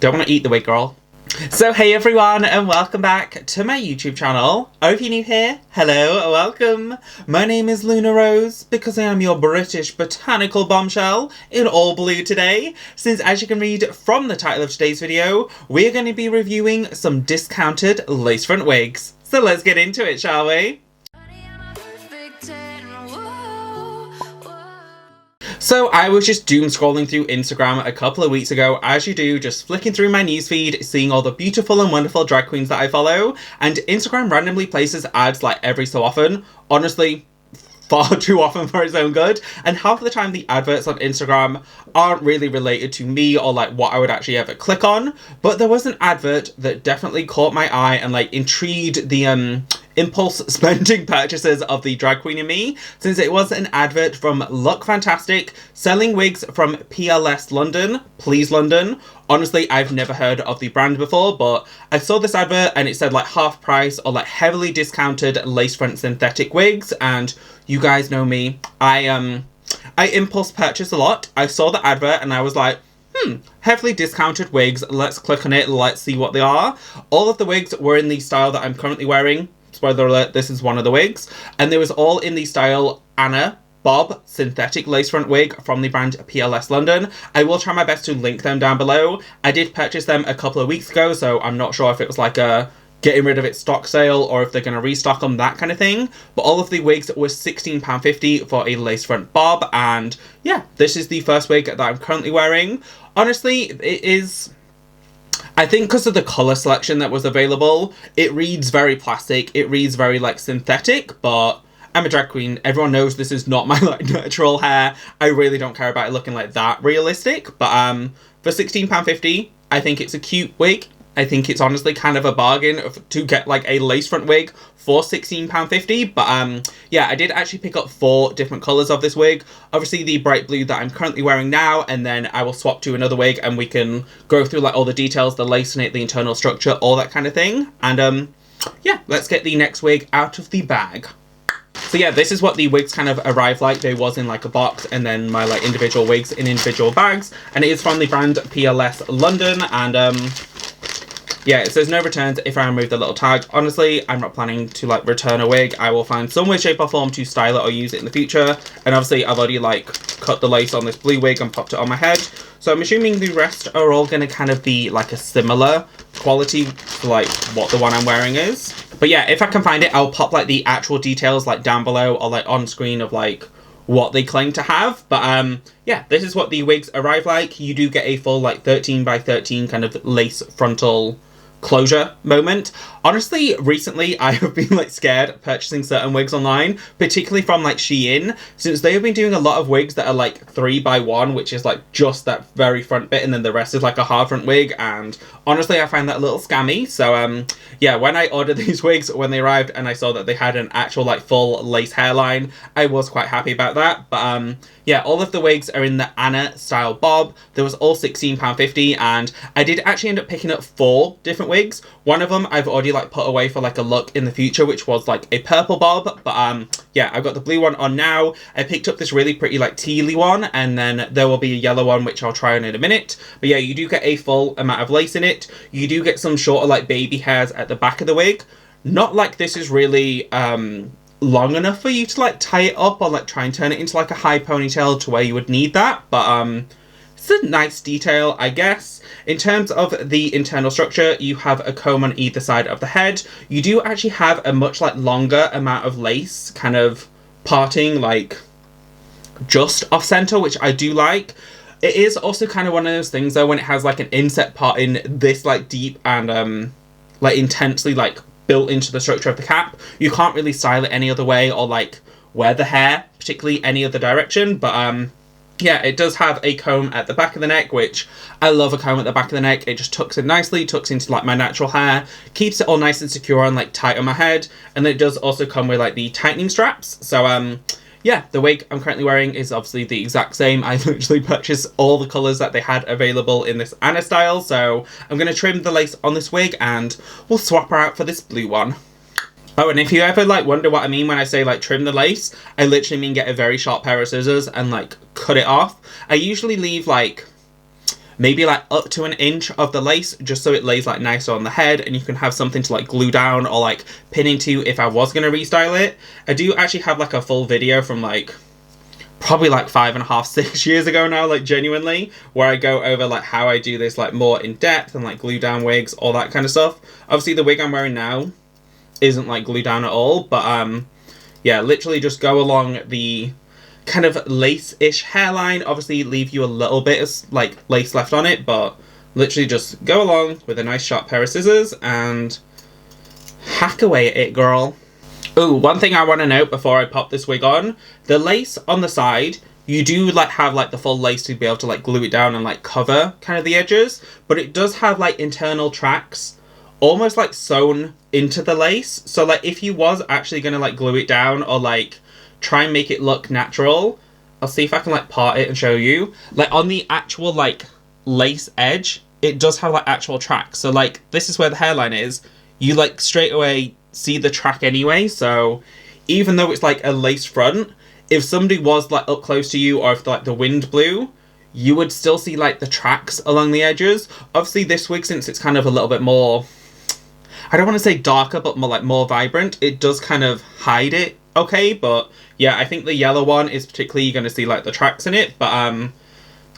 Don't want to eat the wig, girl. So hey everyone, and welcome back to my YouTube channel. Or if you're new here, hello, welcome. My name is LUNAROSE because I am your British botanical bombshell in all blue today, since as you can read from the title of today's video, we're going to be reviewing some discounted lace front wigs. So let's get into it, shall we? So I was just doom scrolling through Instagram a couple of weeks ago, as you do, just flicking through my newsfeed, seeing all the beautiful and wonderful drag queens that I follow, and Instagram randomly places ads like every so often. Honestly, far too often for its own good, and half the time the adverts on Instagram aren't really related to me or like what I would actually ever click on, but there was an advert that definitely caught my eye and like intrigued the impulse spending purchases of the drag queen in me, since it was an advert from Look Fantastic selling wigs from PLS London. Please London. Honestly, I've never heard of the brand before, but I saw this advert and it said like half price or like heavily discounted lace front synthetic wigs, and you guys know me, I impulse purchase a lot. I saw the advert and I was like, heavily discounted wigs, let's click on it, let's see what they are. All of the wigs were in the style that I'm currently wearing. Spoiler alert, this is one of the wigs. And they was all in the style Anna Bob synthetic lace front wig from the brand PLS London. I will try my best to link them down below. I did purchase them a couple of weeks ago, so I'm not sure if it was like a getting rid of its stock sale or if they're going to restock them, that kind of thing. But all of the wigs were £16.50 for a lace front bob. And yeah, this is the first wig that I'm currently wearing. Honestly, it is... I think because of the colour selection that was available, it reads very plastic, it reads very like synthetic, but I'm a drag queen, everyone knows this is not my like natural hair. I really don't care about it looking like that realistic, but for £16.50, I think it's a cute wig. I think it's honestly kind of a bargain to get like a lace front wig for £16.50. But yeah, I did actually pick up 4 different colours of this wig. Obviously the bright blue that I'm currently wearing now, and then I will swap to another wig and we can go through like all the details, the lace in it, the internal structure, all that kind of thing. And yeah, let's get the next wig out of the bag. So yeah, this is what the wigs kind of arrived like. They was in like a box, and then my like individual wigs in individual bags. And it is from the brand PLS London, and yeah, it says no returns if I remove the little tag. Honestly, I'm not planning to like return a wig. I will find some way, shape or form to style it or use it in the future. And obviously I've already like cut the lace on this blue wig and popped it on my head. So I'm assuming the rest are all going to kind of be like a similar quality to like what the one I'm wearing is. But yeah, if I can find it, I'll pop like the actual details like down below or like on screen of like what they claim to have. But yeah, this is what the wigs arrive like. You do get a full like 13 by 13 kind of lace frontal closure moment. Honestly, recently I have been like scared purchasing certain wigs online, particularly from like Shein, since they have been doing a lot of wigs that are like 3 by 1, which is like just that very front bit, and then the rest is like a hard front wig, and honestly I find that a little scammy. So yeah, when I ordered these wigs, when they arrived and I saw that they had an actual like full lace hairline, I was quite happy about that. But yeah, all of the wigs are in the Anna style bob. There was all £16.50, and I did actually end up picking up 4 different wigs. One of them I've already like put away for like a look in the future, which was like a purple bob. But yeah, I've got the blue one on now. I picked up this really pretty like tealy one, and then there will be a yellow one which I'll try on in a minute. But yeah, you do get a full amount of lace in it. You do get some shorter like baby hairs at the back of the wig. Not like this is really long enough for you to like tie it up or like try and turn it into like a high ponytail to where you would need that, but it's a nice detail, I guess. In terms of the internal structure, you have a comb on either side of the head. You do actually have a much like longer amount of lace kind of parting like just off center, which I do like. It is also kind of one of those things though, when it has like an inset part in this like deep and like intensely like built into the structure of the cap, you can't really style it any other way or like wear the hair particularly any other direction. But yeah, it does have a comb at the back of the neck, which I love a comb at the back of the neck. It just tucks in nicely, tucks into like my natural hair, keeps it all nice and secure and like tight on my head. And then it does also come with like the tightening straps. So yeah, the wig I'm currently wearing is obviously the exact same. I literally purchased all the colours that they had available in this Anna style. So I'm going to trim the lace on this wig and we'll swap her out for this blue one. Oh, and if you ever like wonder what I mean when I say like trim the lace, I literally mean get a very sharp pair of scissors and like cut it off. I usually leave like maybe like up to an inch of the lace, just so it lays like nicer on the head and you can have something to like glue down or like pin into if I was going to restyle it. I do actually have like a full video from like probably like 5.5, 6 years ago now, like genuinely, where I go over like how I do this like more in depth and like glue down wigs, all that kind of stuff. Obviously the wig I'm wearing now isn't like glue down at all, but yeah, literally just go along the kind of lace-ish hairline. Obviously leave you a little bit of like lace left on it, but literally just go along with a nice sharp pair of scissors and hack away at it, girl. Oh, one thing I want to note before I pop this wig on, the lace on the side, you do like have like the full lace to be able to like glue it down and like cover kind of the edges, but it does have like internal tracks almost like sewn into the lace. So like if you was actually going to like glue it down or like try and make it look natural, I'll see if I can like part it and show you. Like on the actual like lace edge, it does have like actual tracks. So like this is where the hairline is. You like straight away see the track anyway, so even though it's like a lace front, if somebody was like up close to you or if like the wind blew, you would still see like the tracks along the edges. Obviously this wig, since it's kind of a little bit more, I don't want to say darker, but more like more vibrant, it does kind of hide it okay. But yeah, I think the yellow one is particularly, you're going to see like the tracks in it. But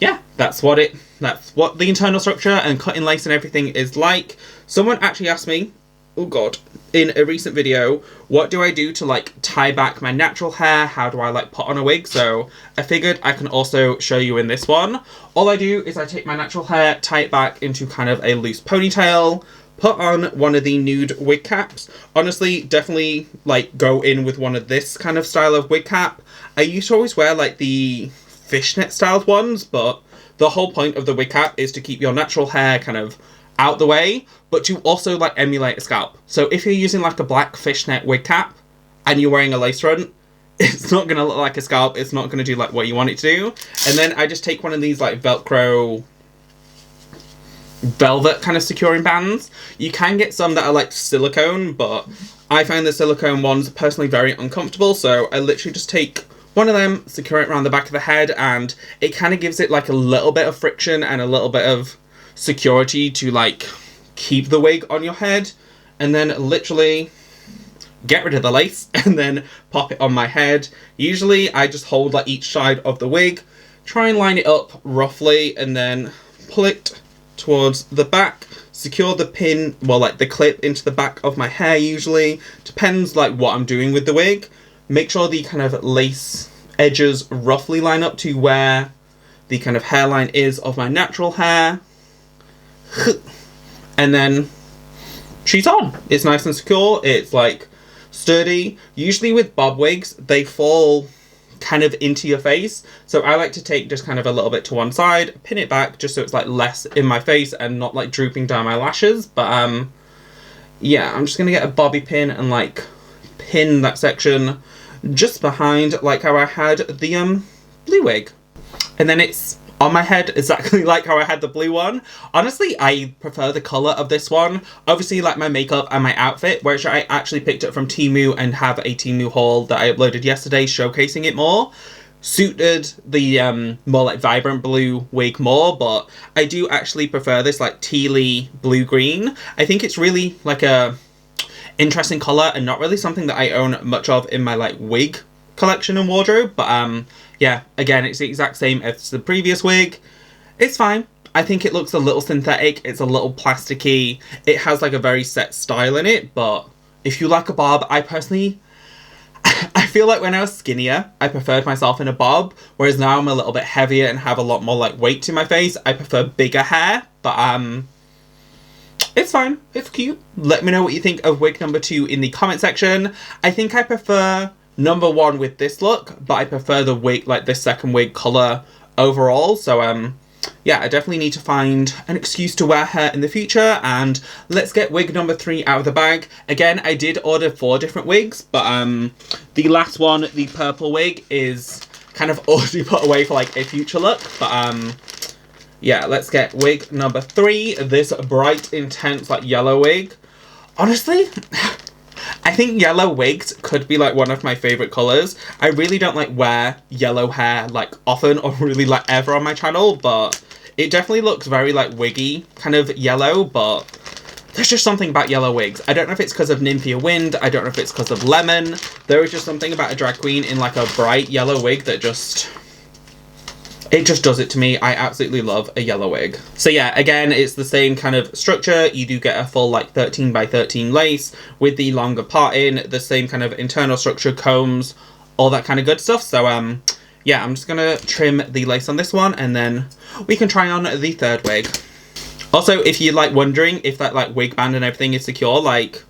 yeah, that's what the internal structure and cutting lace and everything is like. Someone actually asked me, oh god, in a recent video, what do I do to like tie back my natural hair? How do I like put on a wig? So I figured I can also show you in this one. All I do is I take my natural hair, tie it back into kind of a loose ponytail, put on one of the nude wig caps. Honestly, definitely like go in with one of this kind of style of wig cap. I used to always wear like the fishnet styled ones, but the whole point of the wig cap is to keep your natural hair kind of out the way, but to also like emulate a scalp. So if you're using like a black fishnet wig cap and you're wearing a lace front, it's not going to look like a scalp. It's not going to do like what you want it to do. And then I just take one of these like Velcro velvet kind of securing bands. You can get some that are like silicone, but I find the silicone ones personally very uncomfortable. So I literally just take one of them, secure it around the back of the head, and it kind of gives it like a little bit of friction and a little bit of security to like keep the wig on your head. And then literally get rid of the lace and then pop it on my head. Usually I just hold like each side of the wig, try and line it up roughly, and then pull it towards the back, secure the pin, well like the clip into the back of my hair usually. Depends like what I'm doing with the wig. Make sure the kind of lace edges roughly line up to where the kind of hairline is of my natural hair. And then she's on. It's nice and secure. It's like sturdy. Usually with bob wigs, they fall kind of into your face. So I like to take just kind of a little bit to one side, pin it back just so it's like less in my face and not like drooping down my lashes. But yeah, I'm just going to get a bobby pin and like pin that section just behind like how I had the blue wig. And then it's on my head exactly like how I had the blue one. Honestly, I prefer the colour of this one. Obviously, like my makeup and my outfit, which I actually picked up from Temu and have a Temu haul that I uploaded yesterday showcasing it more, suited the more like vibrant blue wig more, but I do actually prefer this like tealy blue-green. I think it's really like a interesting colour and not really something that I own much of in my like wig collection and wardrobe. But yeah, again, it's the exact same as the previous wig. It's fine. I think it looks a little synthetic. It's a little plasticky. It has like a very set style in it, but if you like a bob, I personally, I feel like when I was skinnier, I preferred myself in a bob, whereas now I'm a little bit heavier and have a lot more like weight to my face. I prefer bigger hair, but it's fine. It's cute. Let me know what you think of wig number 2 in the comment section. I think I prefer number 1 with this look, but I prefer the wig, like this second wig colour overall. So yeah, I definitely need to find an excuse to wear hair in the future, and let's get wig number 3 out of the bag. Again, I did order 4 different wigs, but the last one, the purple wig, is kind of already put away for like a future look. But yeah, let's get wig number 3, this bright, intense like yellow wig. Honestly, I think yellow wigs could be like one of my favourite colours. I really don't like wear yellow hair like often or really like ever on my channel, but It definitely looks very like wiggy kind of yellow, but there's just something about yellow wigs. I don't know if it's because of Nymphia Wind. I don't know if it's because of Lemon. There is just something about a drag queen in like a bright yellow wig that just... it just does it to me. I absolutely love a yellow wig. So yeah, again, it's the same kind of structure. You do get a full like 13 by 13 lace with the longer parting, the same kind of internal structure, combs, all that kind of good stuff. So yeah, I'm just gonna trim the lace on this one and then we can try on the third wig. Also, if you're like wondering if that like wig band and everything is secure, like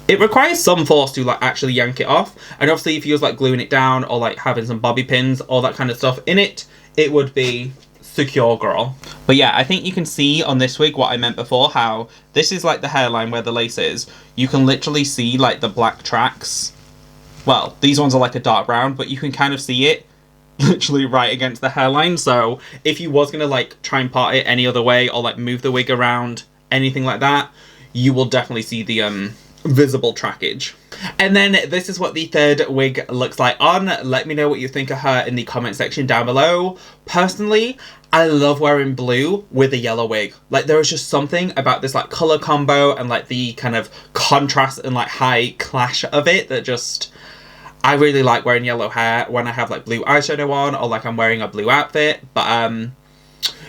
it requires some force to like actually yank it off. And obviously if you was like gluing it down or like having some bobby pins, all that kind of stuff in it, it would be secure, girl. But yeah, I think you can see on this wig what I meant before, how this is like the hairline where the lace is. You can literally see like the black tracks. Well, these ones are like a dark brown, but you can kind of see it literally right against the hairline. So if you was gonna like try and part it any other way or like move the wig around, anything like that, you will definitely see the visible trackage. And then this is what the third wig looks like on. Let me know what you think of her in the comment section down below. Personally, I love wearing blue with a yellow wig. Like there is just something about this like color combo and like the kind of contrast and like high clash of it that just... I really like wearing yellow hair when I have like blue eyeshadow on or like I'm wearing a blue outfit. But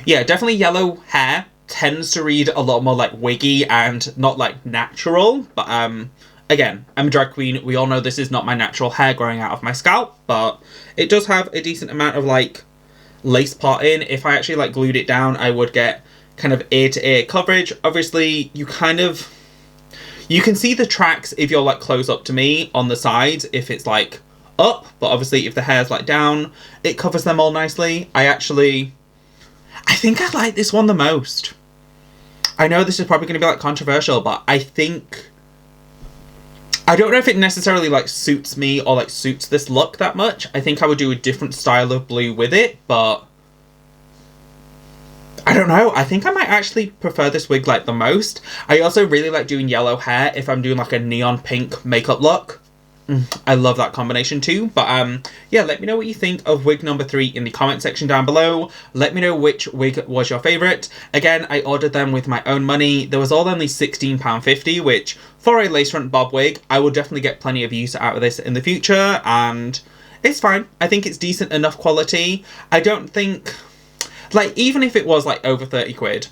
yeah, definitely yellow hair tends to read a lot more like wiggy and not like natural. But again, I'm a drag queen. We all know this is not my natural hair growing out of my scalp, but it does have a decent amount of like lace parting. If I actually like glued it down, I would get kind of ear to ear coverage. Obviously, you can see the tracks if you're like close up to me on the sides if it's like up, but obviously if the hair's like down, it covers them all nicely. I think I like this one the most. I know this is probably going to be like controversial, but I don't know if it necessarily like suits me or like suits this look that much. I think I would do a different style of blue with it, but I don't know. I think I might actually prefer this wig like the most. I also really like doing yellow hair if I'm doing like a neon pink makeup look. I love that combination too. But yeah, let me know what you think of wig number 3 in the comment section down below. Let me know which wig was your favourite. Again, I ordered them with my own money. There was all only £16.50, which for a lace front bob wig, I will definitely get plenty of use out of this in the future. And it's fine. I think it's decent enough quality. I don't think... like, even if it was, like, over 30 quid,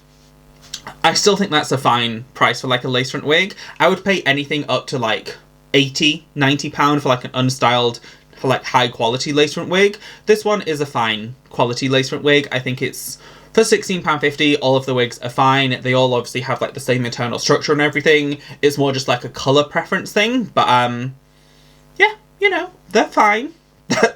I still think that's a fine price for, like, a lace front wig. I would pay anything up to, like, £80–90 for, like, an unstyled, for, like, high-quality lace front wig. This one is a fine quality lace front wig. I think it's, for £16.50, all of the wigs are fine. They all obviously have, like, the same internal structure and everything. It's more just, like, a colour preference thing. But, yeah, you know, they're fine.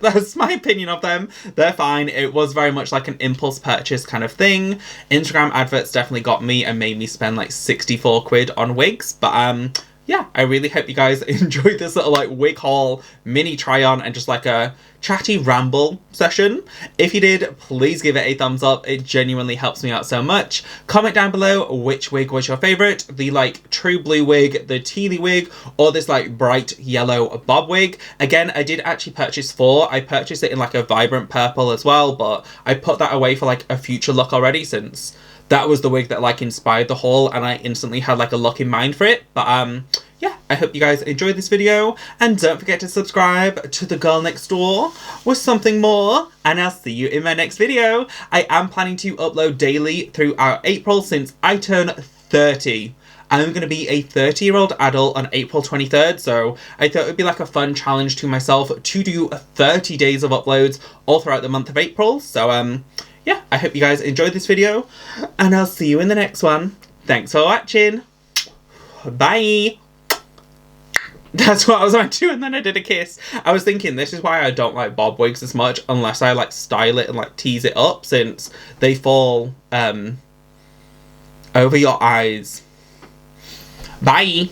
That's my opinion of them. They're fine. It was very much like an impulse purchase kind of thing. Instagram adverts definitely got me and made me spend like 64 quid on wigs. But yeah, I really hope you guys enjoyed this little like wig haul, mini try on, and just like a chatty ramble session. If you did, please give it a thumbs up. It genuinely helps me out so much. Comment down below which wig was your favourite. The like true blue wig, the tealy wig, or this like bright yellow bob wig. Again, I did actually purchase 4. I purchased it in like a vibrant purple as well, but I put that away for like a future look already since that was the wig that like inspired the haul and I instantly had like a look in mind for it. But yeah, I hope you guys enjoyed this video, and don't forget to subscribe to the girl next door with something more, and I'll see you in my next video. I am planning to upload daily throughout April since I turn 30. I'm going to be a 30-year-old adult on April 23rd, so I thought it would be like a fun challenge to myself to do 30 days of uploads all throughout the month of April. So yeah, I hope you guys enjoyed this video, and I'll see you in the next one. Thanks for watching. Bye. That's what I was about to do, and then I did a kiss. I was thinking this is why I don't like bob wigs as much unless I like style it and like tease it up, since they fall over your eyes. Bye.